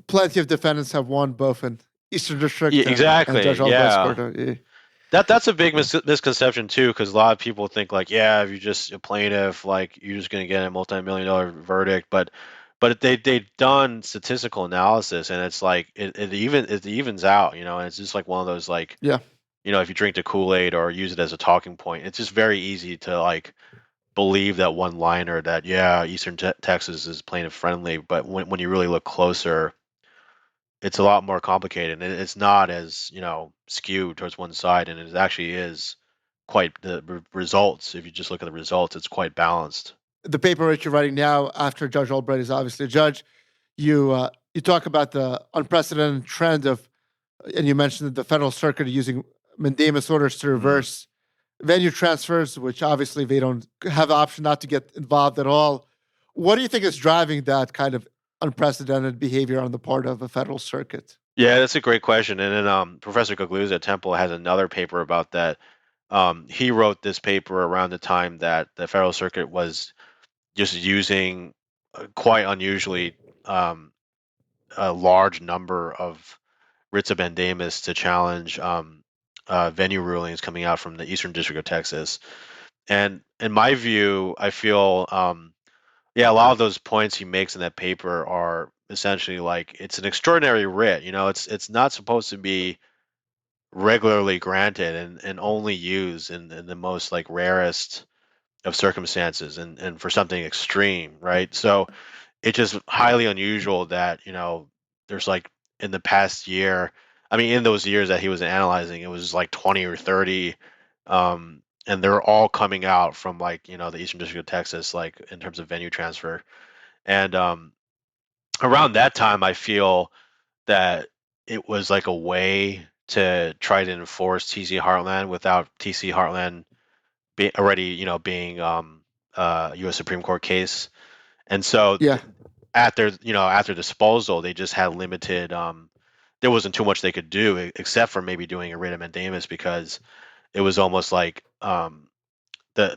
plenty of defendants have won both in Eastern Yeah, District and Judge exactly. Albright's Yeah. court. Yeah. That's a big misconception too, because a lot of people think like, yeah, if you're just a plaintiff, like you're just gonna get a multi-million-dollar verdict. But they've done statistical analysis, and it's like it evens out, and it's just like one of those like, Yeah. if you drink the Kool-Aid or use it as a talking point, it's just very easy to like believe that one liner that yeah, Eastern Texas is plaintiff friendly, but when you really look closer, it's a lot more complicated, and it's not as skewed towards one side, and it actually is quite the results. If you just look at the results, it's quite balanced. The paper that you're writing now, after Judge Albright is obviously a judge, you talk about the unprecedented trend of, and you mentioned the federal circuit using mandamus orders to reverse venue transfers, which obviously they don't have the option not to get involved at all. What do you think is driving that kind of unprecedented behavior on the part of a federal circuit? Yeah, that's a great question. And then Professor Gugliozza at Temple has another paper about that. He wrote this paper around the time that the federal circuit was just using quite unusually a large number of writs of mandamus to challenge venue rulings coming out from the Eastern District of Texas. And in my view, I feel, yeah, a lot of those points he makes in that paper are essentially like it's an extraordinary writ. It's not supposed to be regularly granted and only used in the most like rarest of circumstances and for something extreme, right? So it's just highly unusual that there's like in the past year, I mean in those years that he was analyzing, it was like 20 or 30, and they're all coming out from like the Eastern District of Texas, like in terms of venue transfer. And around that time I feel that it was like a way to try to enforce TC Heartland without TC Heartland already being US Supreme Court case. And so Yeah. after disposal, they just had limited. There wasn't too much they could do except for maybe doing a writ of mandamus because it was almost like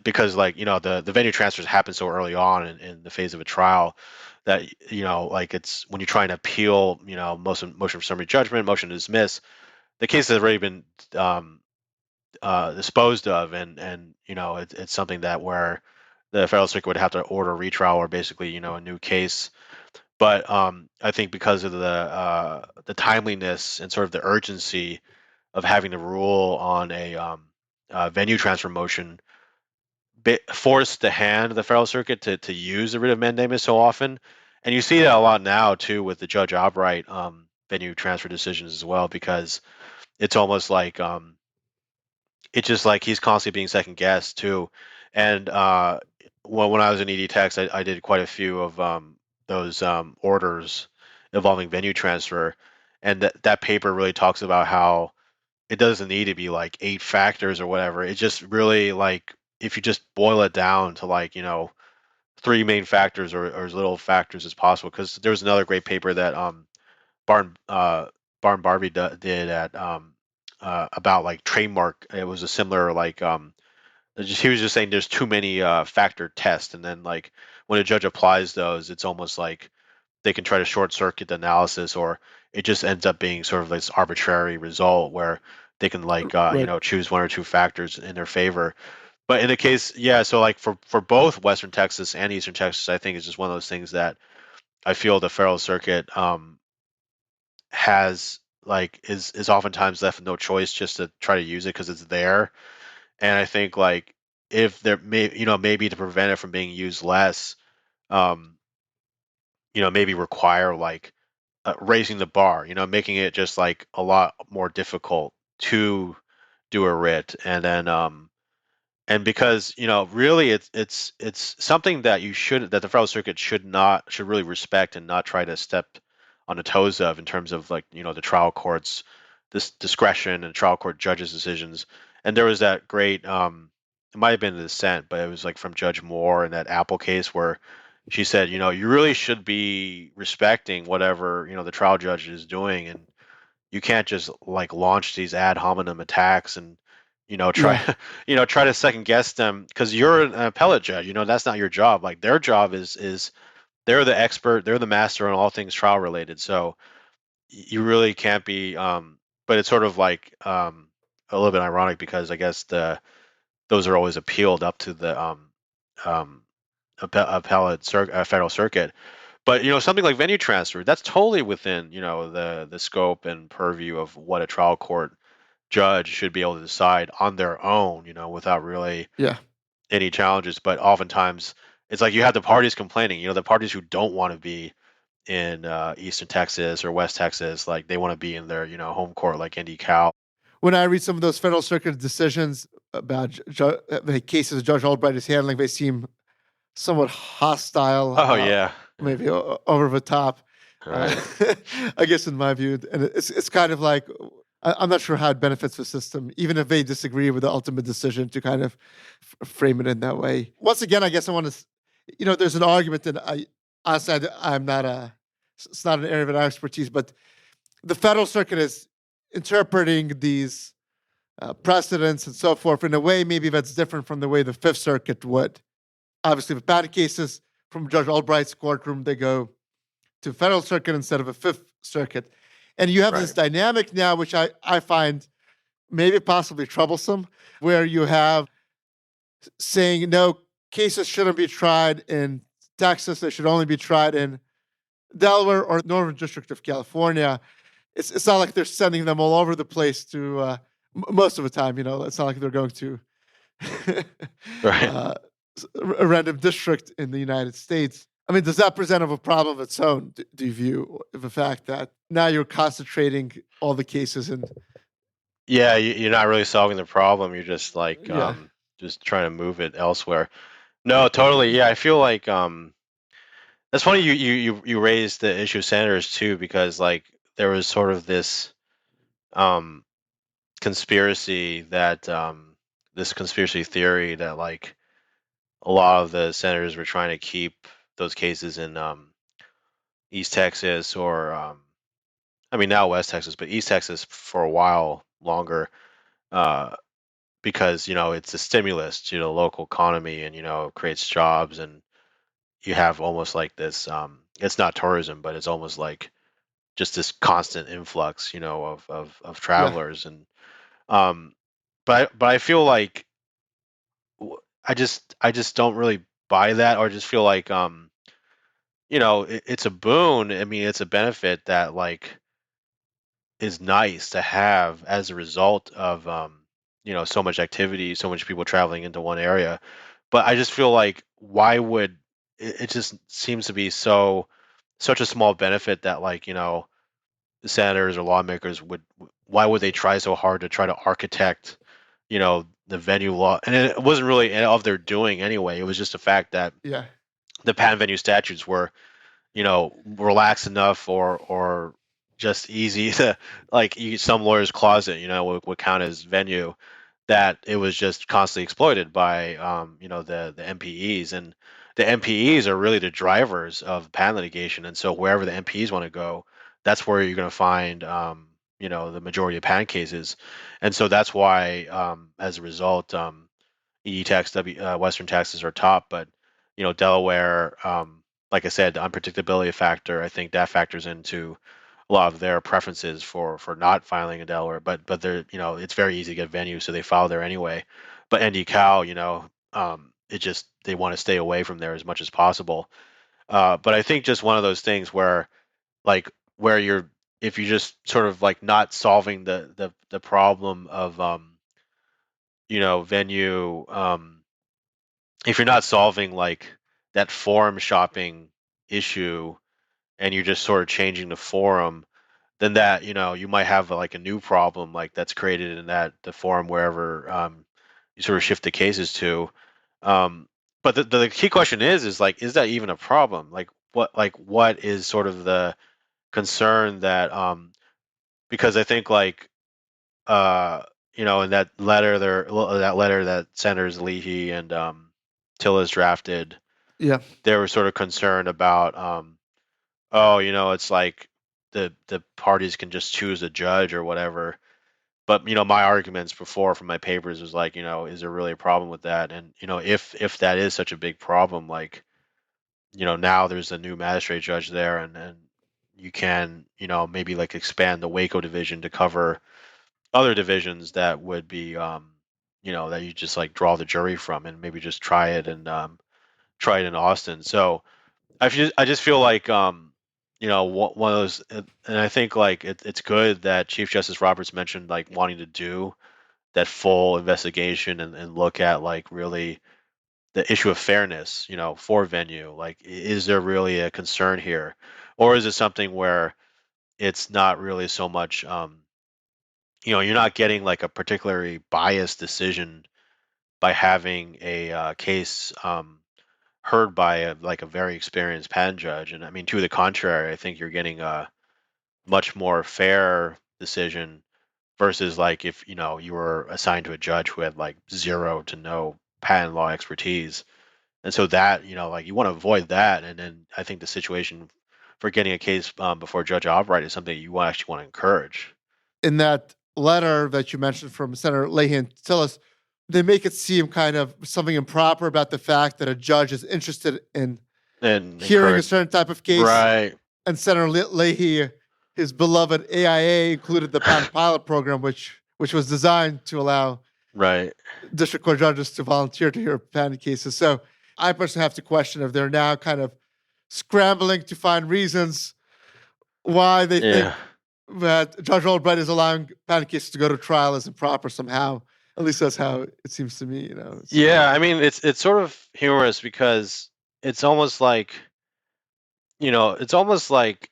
because like the venue transfers happen so early on in the phase of a trial that like it's when you try and appeal motion for summary judgment, motion to dismiss, the case has already been disposed of, and it's something that where the federal circuit would have to order a retrial or basically a new case. But I think because of the timeliness and sort of the urgency of having to rule on a venue transfer motion, forced the hand of the federal circuit to use the writ of mandamus so often, and you see that a lot now too with the Judge Albright venue transfer decisions as well, because it's almost like it's just like he's constantly being second guessed too. And when I was in ED Tex, I did quite a few of those orders involving venue transfer, and that paper really talks about how it doesn't need to be like 8 factors or whatever. It just really like if you just boil it down to like three main factors or as little factors as possible. Because there was another great paper that Barn Barbie did at about like trademark. It was a similar like he was just saying there's too many factor tests, and then like when a judge applies those, it's almost like they can try to short circuit the analysis, or it just ends up being sort of this arbitrary result where they can like Right. choose one or two factors in their favor. But in the case, yeah, so like for both Western Texas and Eastern Texas, I think it's just one of those things that I feel the federal circuit has like is oftentimes left with no choice just to try to use it because it's there. And I think like if there may maybe to prevent it from being used less, um, maybe require like raising the bar, making it just like a lot more difficult to do a writ, and then and because really it's something that the Federal Circuit should really respect and not try to step on the toes of, in terms of, like, the trial court's this discretion and trial court judges' decisions. And there was that great it might have been the dissent, but it was like from Judge Moore in that Apple case, where she said, you really should be respecting whatever the trial judge is doing, and you can't just like launch these ad hominem attacks and try Yeah. try to second guess them, because you're an appellate judge. That's not your job. Like, their job is they're the expert, they're the master on all things trial related. So you really can't be but it's sort of like a little bit ironic, because I guess those are always appealed up to the um federal circuit. But something like venue transfer, that's totally within the scope and purview of what a trial court judge should be able to decide on their own, without really Yeah. any challenges. But oftentimes it's like you have the parties complaining, the parties who don't want to be in Eastern Texas or West Texas, like they want to be in their home court, like Indy Cal. When I read some of those Federal Circuit decisions about the cases Judge Albright is handling, they seem somewhat hostile. Oh yeah, Maybe over the top. right. I guess in my view, and it's kind of like, I'm not sure how it benefits the system, even if they disagree with the ultimate decision, to kind of frame it in that way. Once again, I guess I want to, there's an argument that honestly, I'm not it's not an area of expertise, but the Federal Circuit is interpreting these precedents and so forth in a way maybe that's different from the way the Fifth Circuit would. Obviously, the patent cases from Judge Albright's courtroom, they go to Federal Circuit instead of a Fifth Circuit. And you have this Right. dynamic now, which I find maybe possibly troublesome, where you have saying, no, cases shouldn't be tried in Texas, they should only be tried in Delaware or Northern District of California. It's not like they're sending them all over the place to, most of the time, it's not like they're going to Right. a random district in the United States. I mean, does that present a problem of its own? Do you view the fact that now you're concentrating all the cases in? Yeah, you're not really solving the problem. You're just like Yeah. just trying to move it elsewhere. No, totally. Yeah, I feel like that's funny you raised the issue of senators too, because like there was sort of this um conspiracy that this conspiracy theory that like a lot of the senators were trying to keep those cases in East Texas, or I mean now West Texas, but East Texas for a while longer, uh, because it's a stimulus to the local economy, and it creates jobs, and you have almost like this it's not tourism, but it's almost like just this constant influx of Yeah. travelers. And um but I feel like I just don't really buy that, or just feel like it's a boon. I mean, it's a benefit that like is nice to have as a result of so much activity, so much people traveling into one area. But I just feel like, why would it just seems to be such a small benefit that, like, the senators or lawmakers why would they try so hard to try to architect the venue law? And it wasn't really of their doing anyway. It was just a fact that Yeah. the patent venue statutes were relaxed enough, or just easy to, like, some lawyer's closet, would count as venue, that it was just constantly exploited by the MPEs. And the MPEs are really the drivers of patent litigation, and so wherever the MPEs want to go, that's where you're going to find the majority of patent cases. And so that's why, as a result, Western Texas are top, but Delaware, like I said, the unpredictability factor, I think that factors into a lot of their preferences for not filing in Delaware. But they're it's very easy to get venue, so they file there anyway. But ND Cal, it just, they want to stay away from there as much as possible. But I think just one of those things where, like, where you're if you just sort of like not solving the problem of venue, if you're not solving like that forum shopping issue, and you're just sort of changing the forum, then that, you might have like a new problem like that's created in the forum wherever you sort of shift the cases to. Um, but the key question is like, is that even a problem? What is sort of the concern that because I think like in that letter that Senators Leahy and Tillis drafted, Yeah. they were sort of concerned about oh, it's like the parties can just choose a judge or whatever. But my arguments before from my papers was like, is there really a problem with that? And if that is such a big problem, like, now there's a new magistrate judge there, and you can, maybe like expand the Waco division to cover other divisions that would be, that you just like draw the jury from, and maybe just try it in Austin. So I just feel like one of those, and I think like it's good that Chief Justice Roberts mentioned like wanting to do that full investigation and look at like really the issue of fairness, for venue. Like, is there really a concern here, or is it something where it's not really so much, you're not getting like a particularly biased decision by having a case heard by a very experienced patent judge. And I mean, to the contrary, I think you're getting a much more fair decision versus like if you were assigned to a judge who had like zero to no patent law expertise. And so that, like, you want to avoid that. And then I think the situation for getting a case before Judge Albright is something you actually want to encourage. In that letter that you mentioned from Senator Leahy and Tillis, they make it seem kind of something improper about the fact that a judge is interested in And hearing a certain type of case. right. And Senator Leahy, his beloved AIA, included the patent pilot program, which was designed to allow Right. district court judges to volunteer to hear patent cases. So I personally have to question if they're now kind of scrambling to find reasons why they think that Judge Albright is allowing patent cases to go to trial is improper somehow. At least that's how it seems to me, Yeah, I mean, it's sort of humorous because it's almost like, it's almost like,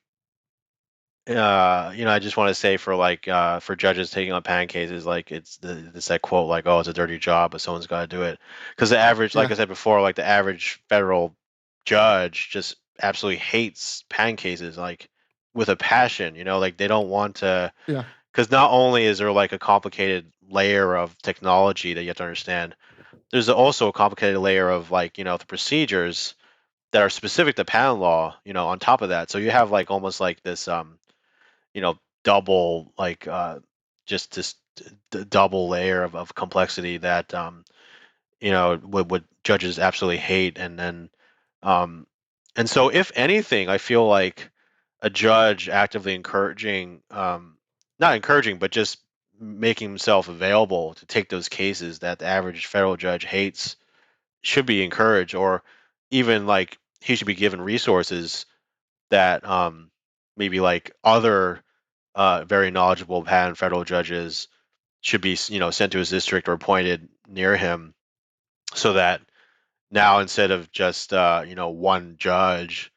I just want to say for like for judges taking on patent cases, like it's that quote like, oh, it's a dirty job, but someone's got to do it. Because the average, like I said before, like the average federal judge just absolutely hates patent cases, like with a passion. Like they don't want to. Yeah. Because not only is there like a complicated layer of technology that you have to understand, there's also a complicated layer of like the procedures that are specific to patent law. On top of that, so you have like almost like this double like just this double layer of complexity that would judges absolutely hate. And then and so if anything, I feel like a judge actively encouraging not encouraging but just making himself available to take those cases that the average federal judge hates should be encouraged, or even like he should be given resources that maybe like other very knowledgeable patent federal judges should be sent to his district or appointed near him, so that now instead of just one judge,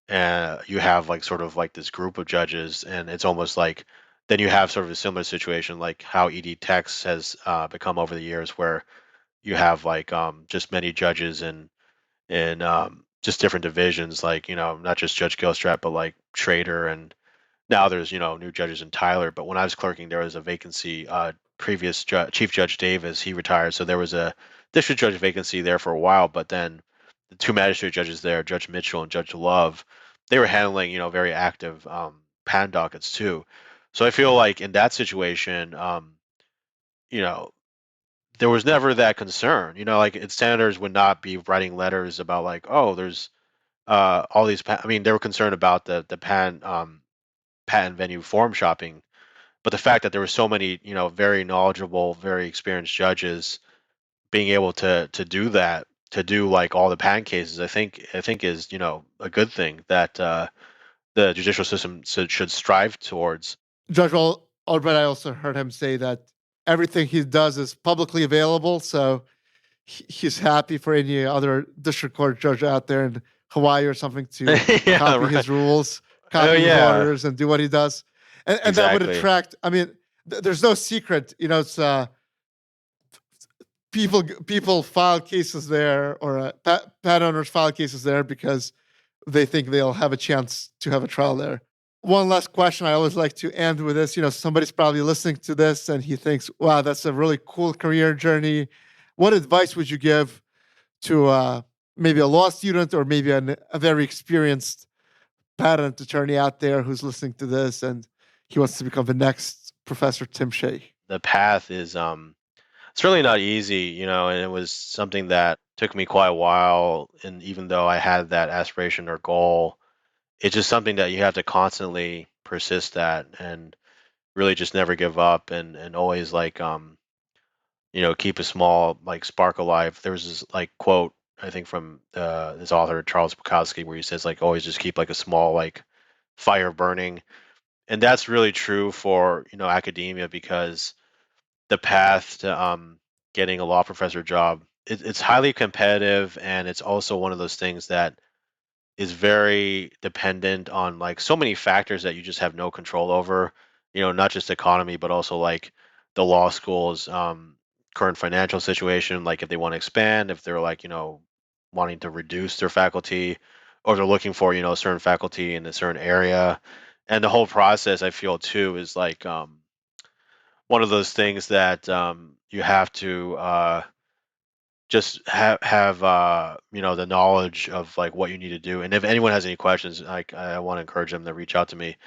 you have like sort of like this group of judges, and it's almost like then you have sort of a similar situation like how ED Tex has become over the years, where you have like just many judges in just different divisions, like not just Judge Gilstrap but like Schrader, and now there's new judges in Tyler. But when I was clerking, there was a vacancy. Previous Chief Judge Davis, he retired, so there was a district judge vacancy there for a while. But then the two magistrate judges there, Judge Mitchell and Judge Love, they were handling very active patent dockets too. So I feel like in that situation, you know, there was never that concern. Like senators would not be writing letters about like, oh, there's all these. I mean, they were concerned about the patent venue forum shopping, but the fact that there were so many very knowledgeable, very experienced judges being able to do that, to do like all the patent cases, I think is a good thing that the judicial system should strive towards. Judge Albright, I also heard him say that everything he does is publicly available, so he's happy for any other district court judge out there in Hawaii or something to Yeah, copy right. his rules, copy his orders, and do what he does. And that would attract, I mean, there's no secret, it's people file cases there, or patent owners file cases there because they think they'll have a chance to have a trial there. One last question I always like to end with this. Somebody's probably listening to this and he thinks, wow, that's a really cool career journey. What advice would you give to maybe a law student, or maybe a very experienced patent attorney out there who's listening to this and he wants to become the next Professor Tim Hsieh? The path is it's really not easy, and it was something that took me quite a while. And even though I had that aspiration or goal, it's just something that you have to constantly persist at and really just never give up, and always keep a small spark alive. There was this quote, I think, from this author Charles Bukowski, where he says always just keep a small fire burning. And that's really true for academia, because the path to getting a law professor job, it's highly competitive, and it's also one of those things that is very dependent on so many factors that you just have no control over, not just economy, but also the law school's current financial situation, if they want to expand, if they're wanting to reduce their faculty, or they're looking for a certain faculty in a certain area. And the whole process, I feel too, is one of those things that you have to just have the knowledge of what you need to do. And if anyone has any questions, I want to encourage them to reach out to me.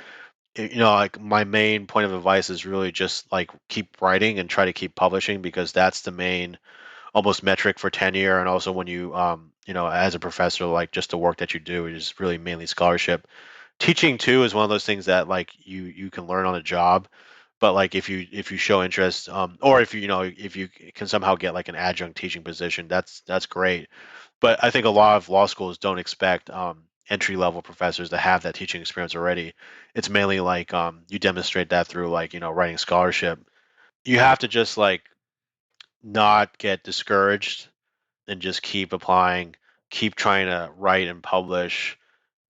My main point of advice is really just keep writing and try to keep publishing, because that's the main almost metric for tenure. And also when you as a professor, just the work that you do is really mainly scholarship. Teaching too is one of those things that you can learn on the job. But if you show interest, or if you can somehow get an adjunct teaching position, that's great. But I think a lot of law schools don't expect entry level professors to have that teaching experience already. It's mainly you demonstrate that through writing scholarship. You have to just not get discouraged, and just keep applying, keep trying to write and publish.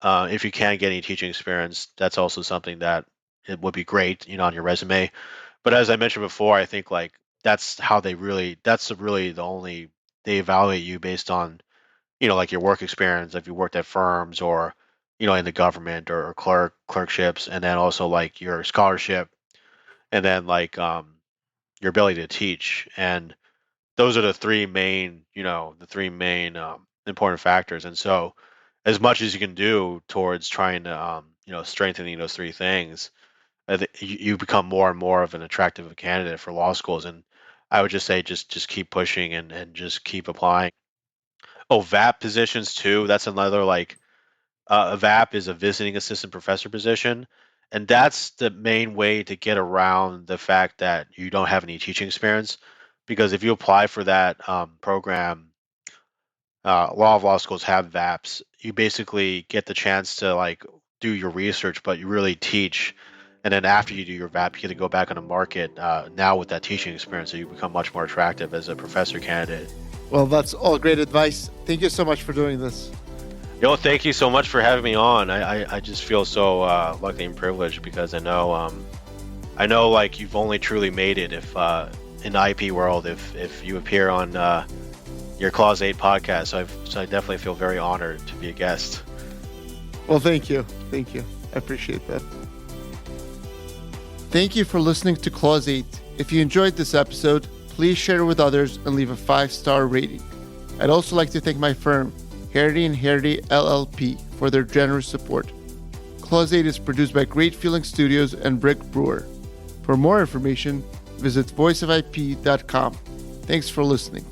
If you can't get any teaching experience, that's also something that it would be great, on your resume. But as I mentioned before, I think that's really the only, they evaluate you based on, your work experience, if you worked at firms, or, in the government, or clerkships, and then also your scholarship, and then your ability to teach. And those are the three main important factors. And so as much as you can do towards trying to, strengthening those three things, I think you become more and more of an attractive candidate for law schools. And I would just say, just keep pushing, and just keep applying. Oh, VAP positions too. That's another a VAP is a visiting assistant professor position. And that's the main way to get around the fact that you don't have any teaching experience. Because if you apply for that program, a lot of law schools have VAPs. You basically get the chance to do your research, but you really teach. And then after you do your VAP, you get to go back on the market now with that teaching experience, so you become much more attractive as a professor candidate. Well, that's all great advice. Thank you so much for doing this. Thank you so much for having me on. I just feel so lucky and privileged, because I know you've only truly made it if in the IP world if you appear on your Clause 8 podcast. So I definitely feel very honored to be a guest. Well, thank you. I appreciate that. Thank you for listening to Clause 8. If you enjoyed this episode, please share with others and leave a 5-star rating. I'd also like to thank my firm, Hardy & Hardy LLP, for their generous support. Clause 8 is produced by Great Feeling Studios and Brick Brewer. For more information, visit voiceofip.com. Thanks for listening.